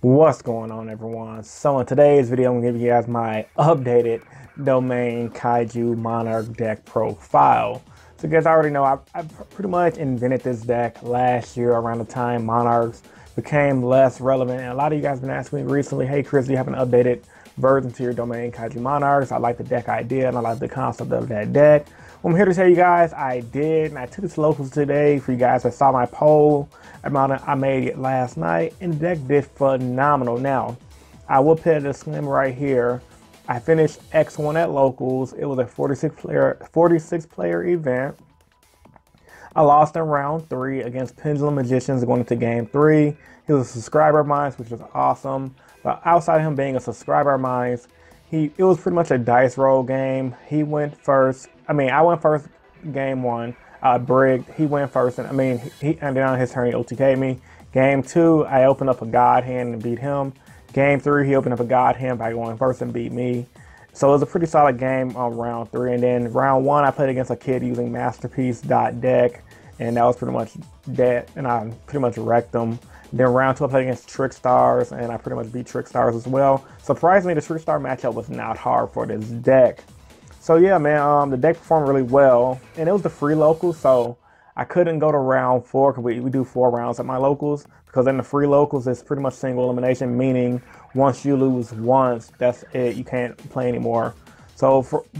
What's going on, everyone? So in today's video, I'm going to give you guys my updated domain Kaiju Monarch deck profile. So you guys already know I pretty much invented this deck last year around the time Monarchs became less relevant. And a lot of you guys have been asking me recently, hey Chris, do you have an updated version to your domain Kaiju Monarchs? I like the deck idea and I like the concept of that deck. Well, I'm here to tell you guys I did, and I took it to locals today for you guys that saw my poll. I made it last night, and the deck did phenomenal. Now, I will put a disclaimer right here. I finished X1 at locals. It was a 46 player event. I lost in round 3 against Pendulum Magicians going into game 3. He was a subscriber of mine, which was awesome. But outside of him being a subscriber of mine, it was pretty much a dice roll game. He went first. I went first game 1. Brigged. He went first, and he ended on his turn. He OTK'd me. Game 2, I opened up a God Hand and beat him. Game 3, he opened up a God Hand by going first and beat me. So it was a pretty solid game on round 3. And then round 1, I played against a kid using Masterpiece.deck, and that was pretty much dead, and I pretty much wrecked him. Then round 2, I played against Trickstars, and I pretty much beat Trickstars as well. Surprisingly, the Trickstar matchup was not hard for this deck. So yeah, man, the deck performed really well, and it was the free locals, so I couldn't go to round 4 because we do 4 rounds at my locals, because in the free locals it's pretty much single elimination, meaning once you lose once, that's it, you can't play anymore.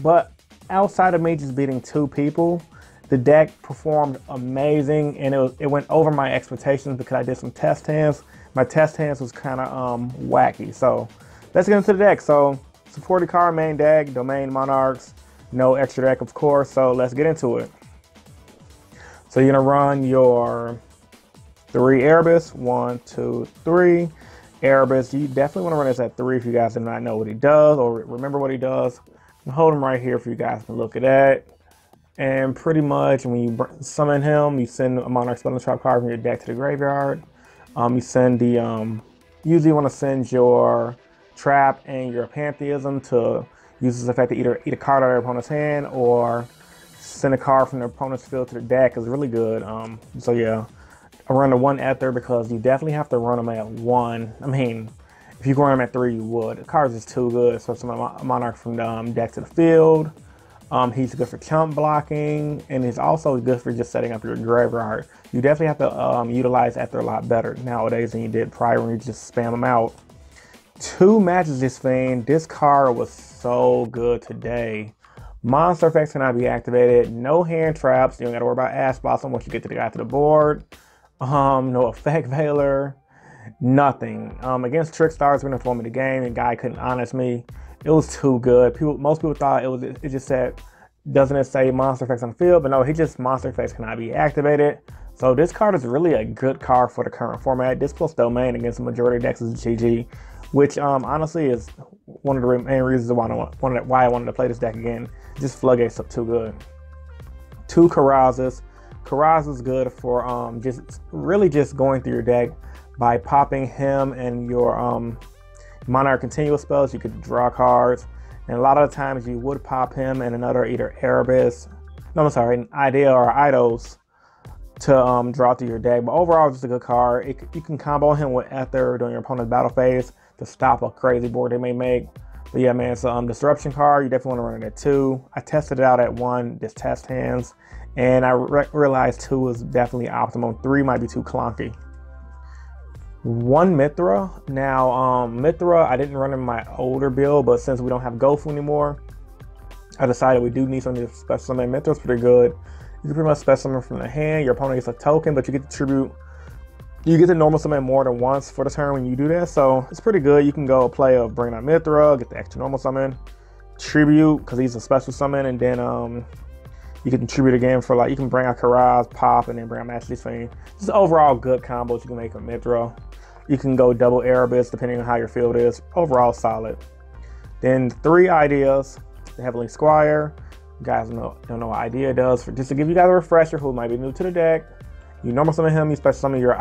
But outside of me just beating 2 people, the deck performed amazing, and it went over my expectations because I did some test hands. My test hands was kind of wacky. So let's get into the deck. So supported card, main deck, domain Monarchs, no extra deck of course, so let's get into it. So you're gonna run your 3 Erebus, 1, 2, 3. Erebus, you definitely wanna run this at 3 if you guys do not know what he does or remember what he does. I'll hold him right here for you guys to look at that. And pretty much when you summon him, you send a Monarch Spell and Trap card from your deck to the graveyard. You send the, usually you wanna send your Trap and your Pantheism to use this effect to either eat a card out of your opponent's hand or send a card from their opponent's field to the deck is really good. So yeah, I run the 1 Ether because you definitely have to run them at 1. If you run them at 3, you would. The card's just too good. So some Monarch from the deck to the field. He's good for chump blocking, and he's also good for just setting up your graveyard. You definitely have to utilize Ether a lot better nowadays than you did prior when you just spam them out. 2 matches this thing. This card was so good today. Monster effects cannot be activated. No hand traps. You don't gotta worry about Ash Blossom once you get to the guy to the board. No effect veiler. Nothing. Against Trickstars, when informing the game, the guy couldn't honest me. It was too good. Most people thought it just said, doesn't it say monster effects on the field? But no, monster effects cannot be activated. So this card is really a good card for the current format. This plus domain against the majority of decks is GG. Which honestly is one of the main reasons why I wanted to play this deck again. Just floodgates up too good. 2 Karazas. Karaza's good for just going through your deck by popping him and your Monarch continuous spells. You could draw cards, and a lot of the times you would pop him and another either Erebus, an Idea or Idols to draw through your deck. But overall, just a good card. You can combo him with Ether during your opponent's battle phase to stop a crazy board they may make. But yeah, man, so Disruption card, you definitely want to run it at 2. I tested it out at 1, just test hands, and I realized 2 was definitely optimum. 3 might be too clunky. 1 Mithra. Now, Mithra, I didn't run in my older build, but since we don't have Gofu anymore, I decided we do need something to special summon. Mithra's pretty good. You can pretty much special summon from the hand. Your opponent gets a token, but you get to tribute. You get to normal summon more than once for the turn when you do that, so it's pretty good. You can go play a bring out Mithra, get the extra normal summon, tribute because he's a special summon, and then you can tribute again for you can bring out Karaz, pop, and then bring out Majesty's Fiend. Just overall good combos you can make with Mithra. You can go double Erebus depending on how your field is. Overall solid. Then 3 Ideas. The Heavenly Squire. You guys don't know what Idea does. Just to give you guys a refresher who might be new to the deck. You normal summon him, you special summon your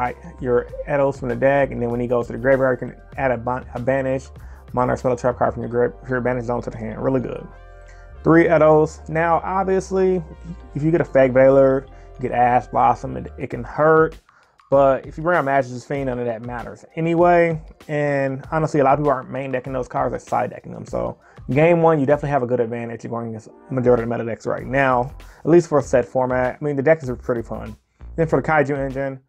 Edos from the deck, and then when he goes to the graveyard, you can add a banish Monarch Spell Trap card from your banish zone to the hand. Really good. 3 Edos. Now, obviously, if you get a Fake Veiler, you get Ash Blossom, it can hurt. But if you bring out Magic's Fiend, none of that matters anyway. And honestly, a lot of people aren't main decking those cards, they're side decking them. So game one, you definitely have a good advantage. You're going against the majority of the meta decks right now, at least for a set format. I mean, the decks are pretty fun. Then for the Kaiju engine,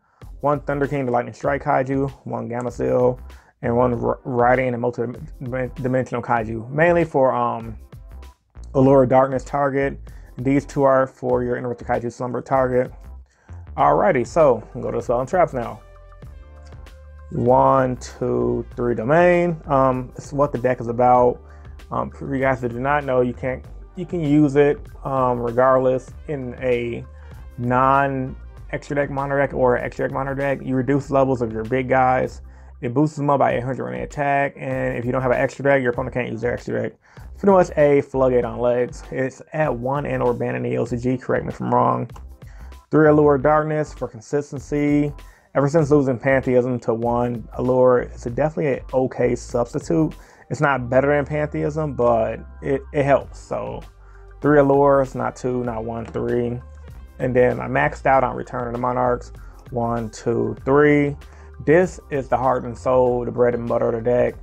1 Thunder King to Lightning Strike Kaiju, 1 Gamma Seal, and 1 Radiant and Multi-Dimensional Kaiju. Mainly for Allure Darkness target. These 2 are for your Interrupted Kaiju Slumber target. Alrighty, so we'll go to the Spell and Traps now. 1, 2, 3 domain. This is what the deck is about. For you guys that do not know, you can use it regardless in a non-extra deck mono deck or extra deck mono deck. You reduce levels of your big guys. It boosts them up by 800 when they attack, and if you don't have an extra deck, your opponent can't use their extra deck. Pretty much a floodgate on legs. It's at 1 and or ban in the OCG, correct me if I'm wrong. 3 Allure Darkness for consistency. Ever since losing Pantheism to 1 Allure, it's definitely an okay substitute. It's not better than Pantheism, but it helps. So 3 Allures, not 2, not 1, 3. And then I maxed out on Return of the Monarchs. 1, 2, 3. This is the heart and soul, the bread and butter of the deck.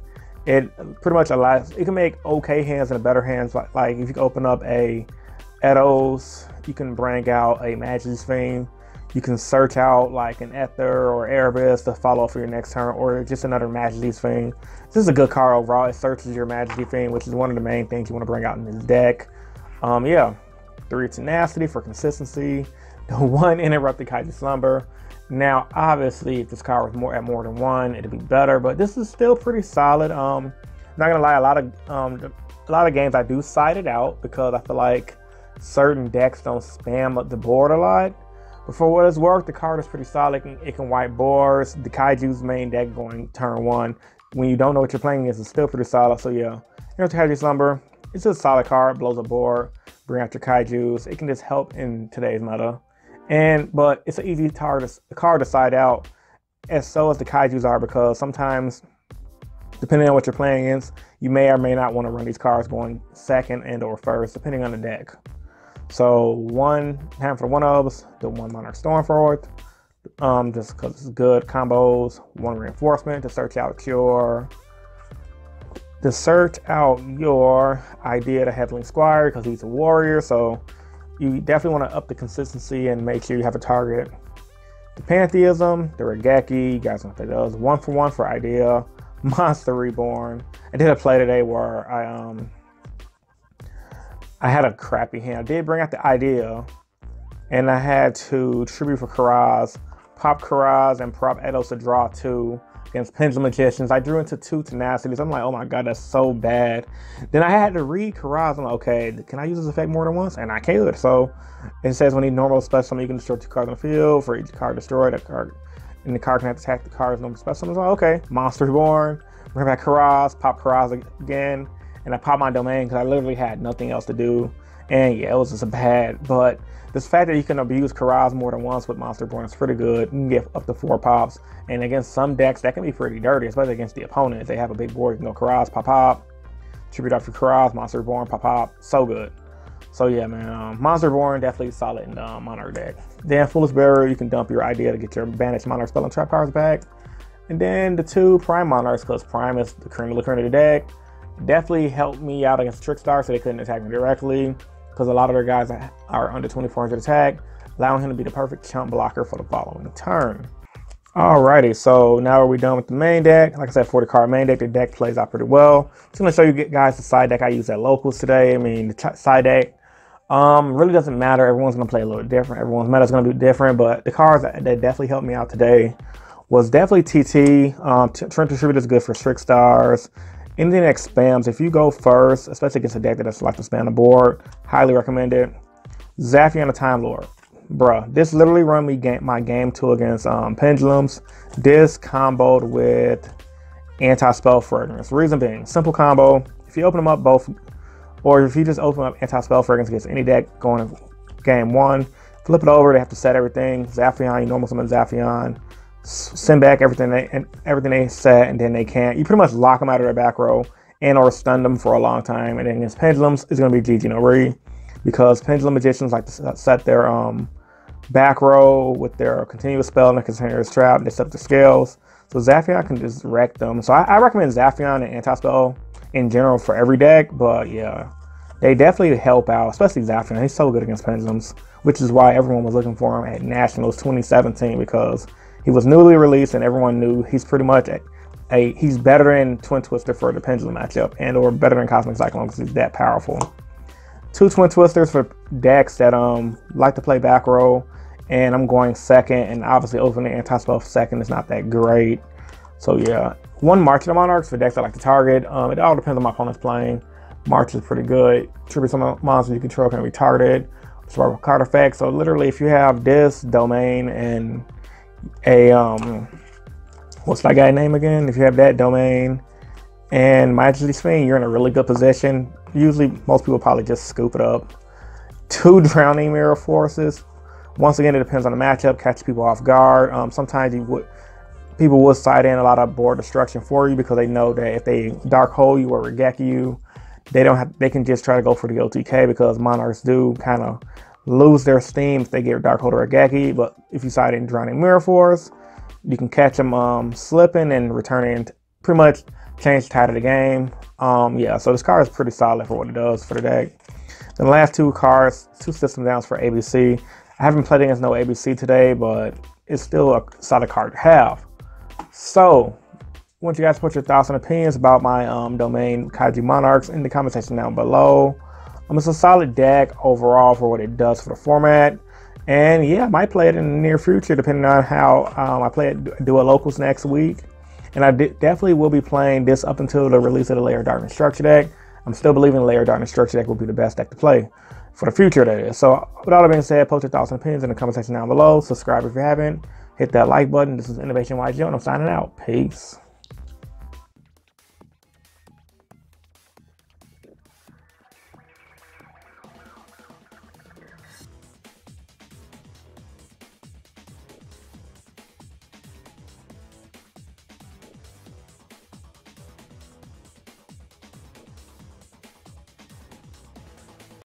It pretty much allows, it can make okay hands and better hands. Like if you can open up a Edos, you can bring out a Magic's Fiend. You can search out like an Ether or Erebus to follow up for your next turn, or just another Magic's Fiend. This is a good card overall. It searches your Magic's Fiend, which is one of the main things you want to bring out in this deck. Yeah, 3 Tenacity for consistency. The 1 Interrupted Kaiju Slumber. Now, obviously, if this card was at more than 1, it'd be better, but this is still pretty solid. Not gonna lie, a lot of games I do side it out because I feel like certain decks don't spam up the board a lot. But for what it's worth, the card is pretty solid. It can wipe boards. The Kaiju's main deck going turn 1. When you don't know what you're playing against, it's still pretty solid. So yeah, Interrupted Kaiju Slumber, it's just a solid card, blows a board, bring out your Kaijus. It can just help in today's meta. But it's an easy card to side out, as so as the Kaijus are, because sometimes, depending on what you're playing against, you may or may not want to run these cards going second and or first, depending on the deck. So 1 hand for 1 ofs, the 1 Monarch Stormforth, just because it's good combos. 1 Reinforcement to search out your idea to Heavenly Squire, because he's a warrior. So you definitely want to up the consistency and make sure you have a target. The Pantheism, the Regeki, you guys know what that does. 1 for 1 for idea. Monster Reborn. I did a play today where I had a crappy hand. I did bring out the idea, and I had to tribute for Karaz, pop Karaz, and prop Edos to draw 2 against Pendulum Magicians. I drew into 2 Tenacities. I'm like, oh my god, that's so bad. Then I had to read Karaz. I'm like, okay, can I use this effect more than once? And I could. So it says when you normal special summon, you can destroy 2 cards on the field. For each card destroyed, and the card can attack the card's normal special summon. I'm like, okay, Monster Reborn. Bring back Karaz, pop Karaz again. And I popped my domain because I literally had nothing else to do. And yeah, it was just bad. But this fact that you can abuse Karaz more than once with Monster Reborn is pretty good. You can get up to 4 pops. And against some decks, that can be pretty dirty, especially against the opponent. If they have a big board, you can go Karaz, pop, tribute out for Karaz, Monster Reborn, pop. So good. So yeah, man, Monster Reborn definitely solid in the Monarch deck. Then Foolish Bearer, you can dump your idea to get your banished Monarch Spell and Trap cards back. And then the 2 Prime Monarchs, because Prime is the cream of the current of the deck. Definitely helped me out against Trickstar, so they couldn't attack me directly, because a lot of their guys are under 2400 attack, allowing him to be the perfect chump blocker for the following turn. Alrighty, so now we're done with the main deck. Like I said, for the card main deck, the deck plays out pretty well. Just gonna show you guys the side deck I use at locals today. I mean, the side deck really doesn't matter. Everyone's gonna play a little different. Everyone's meta is gonna be different, but the cards that definitely helped me out today was definitely TT. Trent Distributor is good for Trickstars. Anything that spams, if you go first, especially against a deck that doesn't like to spam the board, highly recommend it. Zaphion the Time Lord. Bruh, this literally run me my game 2 against Pendulums. This comboed with Anti-Spell Fragrance. Reason being, simple combo. If you open them up both, or if you just open up Anti-Spell Fragrance against any deck going in game 1, flip it over, they have to set everything. Zaphion, you normal summon Zaphion. Send back everything they set, and then they can't. You pretty much lock them out of their back row and or stun them for a long time. And then against Pendulums, it's going to be GG no re, because Pendulum Magicians like to set their back row with their continuous spell and their continuous trap. They set up the scales. So Zaphion can just wreck them. So I recommend Zaphion and anti-spell in general for every deck. But yeah, they definitely help out, especially Zaphion. He's so good against pendulums, which is why everyone was looking for him at Nationals 2017, because he was newly released and everyone knew he's pretty much he's better than Twin Twister for the pendulum matchup, and or better than Cosmic Cyclone because he's that powerful. 2 Twin Twisters for decks that like to play back row, and I'm going second, and obviously opening anti-spell second is not that great. So yeah, 1 March of the Monarchs for decks I like to target. It all depends on my opponent's playing. March is pretty good. Tribute some monsters you control can be targeted. Sparkle card effect. So literally, if you have this domain and a what's that guy's name again? If you have that domain and Majesty Sphinx, you're in a really good position. Usually, most people probably just scoop it up. 2 Drowning Mirror Forces. Once again, it depends on the matchup. Catch people off guard. Sometimes people will side in a lot of board destruction for you because they know that if they dark hole you or regeki you, they can just try to go for the OTK, because Monarchs do kind of lose their steam if they get dark hole or regeki. But if you side in Drowning Mirror Force, you can catch them slipping and returning, pretty much change the tide of the game. Yeah, so this card is pretty solid for what it does for the deck. The last 2 cards, 2 system downs for ABC. I haven't played against no ABC today, but it's still a solid card to have. So, I want you guys to put your thoughts and opinions about my domain Kaiju Monarchs in the comment section down below. It's a solid deck overall for what it does for the format. And yeah, I might play it in the near future depending on how I play it, do a locals next week. And I definitely will be playing this up until the release of the Layer Darkness Structure deck. I'm still believing the Layer Darkness Structure deck will be the best deck to play for the future, that is. So with all that being said, post your thoughts and opinions in the comment section down below. Subscribe if you haven't. Hit that like button. This is Innovation YG, and I'm signing out. Peace.